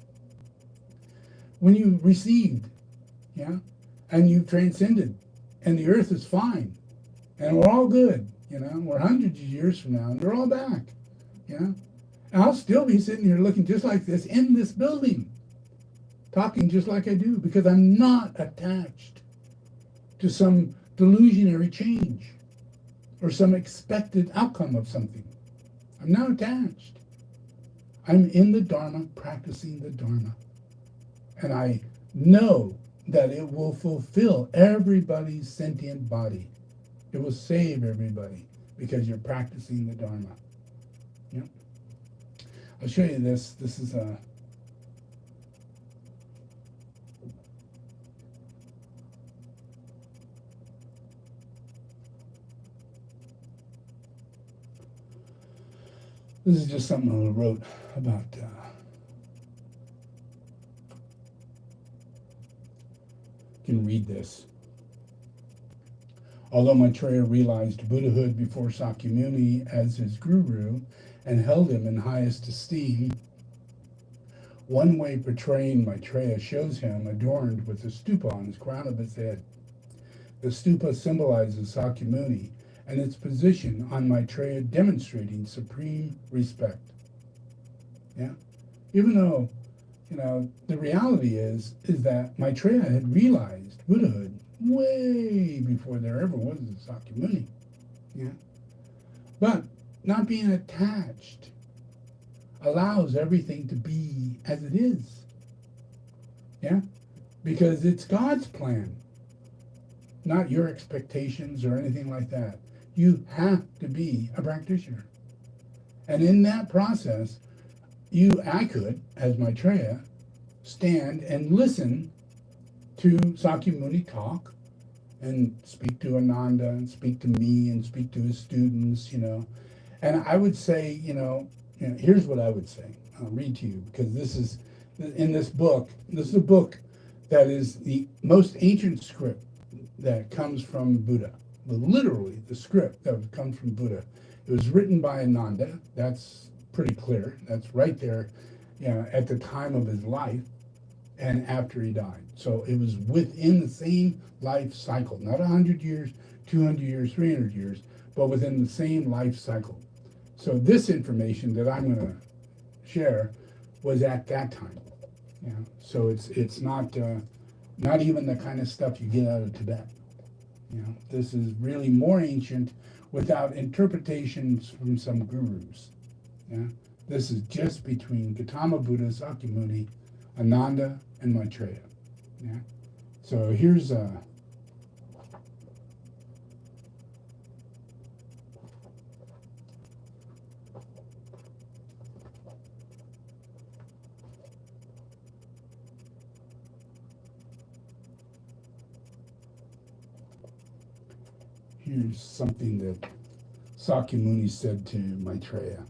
When you received, yeah, and you've transcended, and the earth is fine, and we're all good, you know, we're hundreds of years from now, and they're all back, yeah. And I'll still be sitting here looking just like this in this building, talking just like I do, because I'm not attached to some delusionary change or some expected outcome of something. I'm not attached. I'm in the Dharma, practicing the Dharma. And I know that it will fulfill everybody's sentient body. It will save everybody because you're practicing the Dharma. Yep. I'll show you this. This is a This is just something I wrote about you can read this. Although Maitreya realized Buddhahood before Sakyamuni as his guru and held him in highest esteem, one way portraying Maitreya shows him adorned with a stupa on his crown of his head. The stupa symbolizes Sakyamuni and its position on Maitreya demonstrating supreme respect. Yeah? Even though, the reality is that Maitreya had realized Buddhahood way before there ever was a Sakyamuni. Yeah? But not being attached allows everything to be as it is. Yeah? Because it's God's plan, not your expectations or anything like that. You have to be a practitioner. And in that process, I could, as Maitreya, stand and listen to Sakyamuni talk and speak to Ananda and speak to me and speak to his students, And I would say, here's what I would say. I'll read to you because this is in this book. This is a book that is the most ancient script that comes from Buddha. Literally, the script that comes from Buddha. It was written by Ananda. That's pretty clear. That's right there, at the time of his life and after he died. So it was within the same life cycle, not 100 years, 200 years, 300 years, but within the same life cycle. So this information that I'm going to share was at that time. So it's not even the kind of stuff you get out of Tibet. This is really more ancient without interpretations from some gurus. This is just between Gautama Buddha, Sakyamuni, Ananda, and Maitreya. So here's here's something that Sakyamuni said to Maitreya.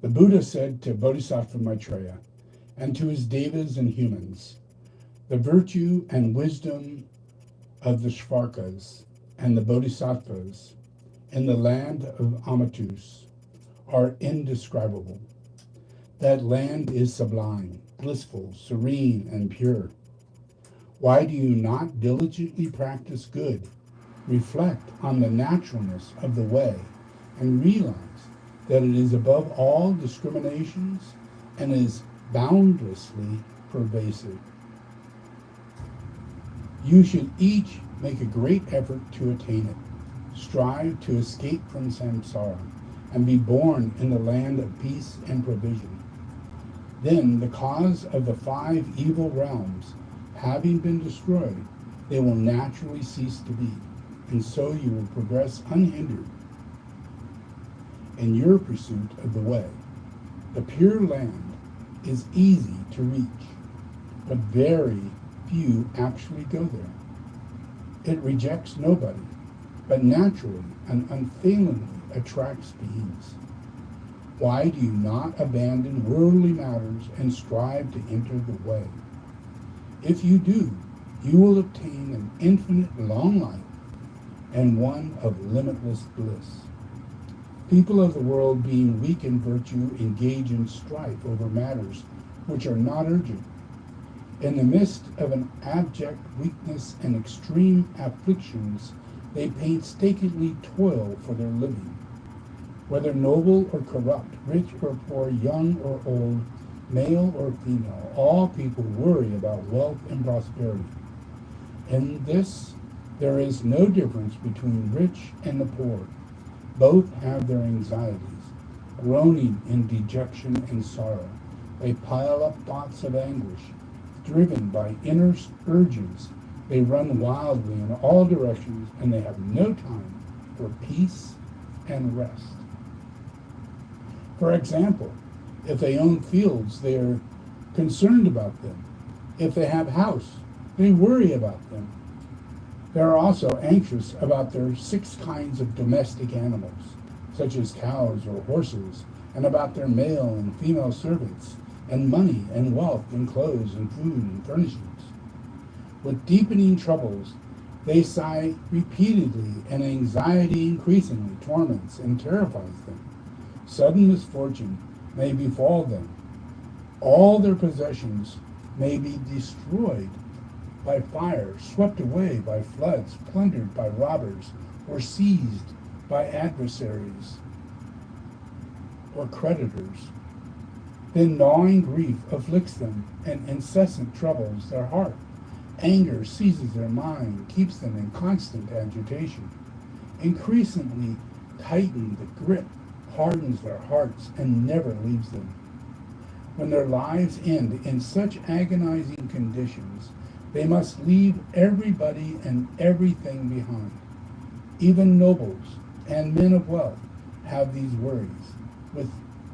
The Buddha said to Bodhisattva Maitreya and to his devas and humans, the virtue and wisdom of the Shvarkas and the Bodhisattvas in the land of Amatus are indescribable. That land is sublime, blissful, serene, and pure. Why do you not diligently practice good, reflect on the naturalness of the way, and realize that it is above all discriminations and is boundlessly pervasive? You should each make a great effort to attain it, strive to escape from samsara, and be born in the land of peace and provision. Then the cause of the 5 evil realms having been destroyed, they will naturally cease to be, and so you will progress unhindered in your pursuit of the way. The Pure Land is easy to reach, but very few actually go there. It rejects nobody, but naturally and unfailingly attracts beings. Why do you not abandon worldly matters and strive to enter the way? If you do, you will obtain an infinite long life and one of limitless bliss. People of the world, being weak in virtue, engage in strife over matters which are not urgent. In the midst of an abject weakness and extreme afflictions, they painstakingly toil for their living. Whether noble or corrupt, rich or poor, young or old, male or female, all people worry about wealth and prosperity. In this, there is no difference between rich and the poor. Both have their anxieties, groaning in dejection and sorrow. They pile up thoughts of anguish, driven by inner urges. They run wildly in all directions, and they have no time for peace and rest. For example, if they own fields, they are concerned about them. If they have house, they worry about them. They are also anxious about their 6 kinds of domestic animals, such as cows or horses, and about their male and female servants, and money and wealth and clothes and food and furnishings. With deepening troubles, they sigh repeatedly, and anxiety increasingly torments and terrifies them. Sudden misfortune may befall them. All their possessions may be destroyed by fire, swept away by floods, plundered by robbers, or seized by adversaries or creditors. Then gnawing grief afflicts them, and incessant troubles their heart. Anger seizes their mind, keeps them in constant agitation. Increasingly tightened, the grip hardens their hearts and never leaves them. When their lives end in such agonizing conditions, they must leave everybody and everything behind. Even nobles and men of wealth have these worries. With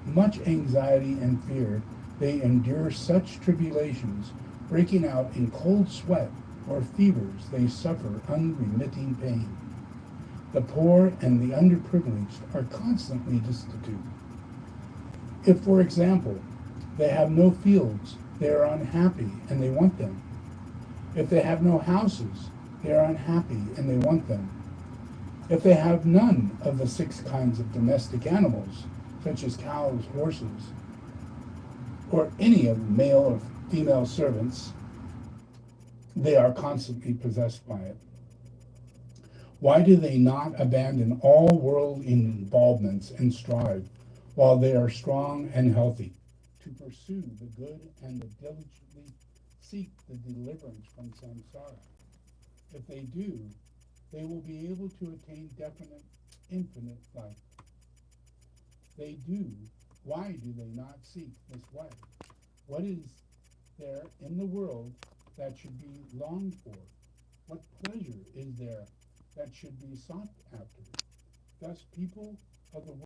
much anxiety and fear, they endure such tribulations, breaking out in cold sweat or fevers. They suffer unremitting pain. The poor and the underprivileged are constantly destitute. If, for example, they have no fields, they are unhappy and they want them. If they have no houses, they are unhappy and they want them. If they have none of the 6 kinds of domestic animals, such as cows, horses, or any of the male or female servants, they are constantly possessed by it. Why do they not abandon all world involvements and strive, while they are strong and healthy, to pursue the good and to diligently seek the deliverance from samsara? If they do, they will be able to attain definite, infinite life. They do. Why do they not seek this way? What is there in the world that should be longed for? What pleasure is there that should be sought after? Thus, people of the world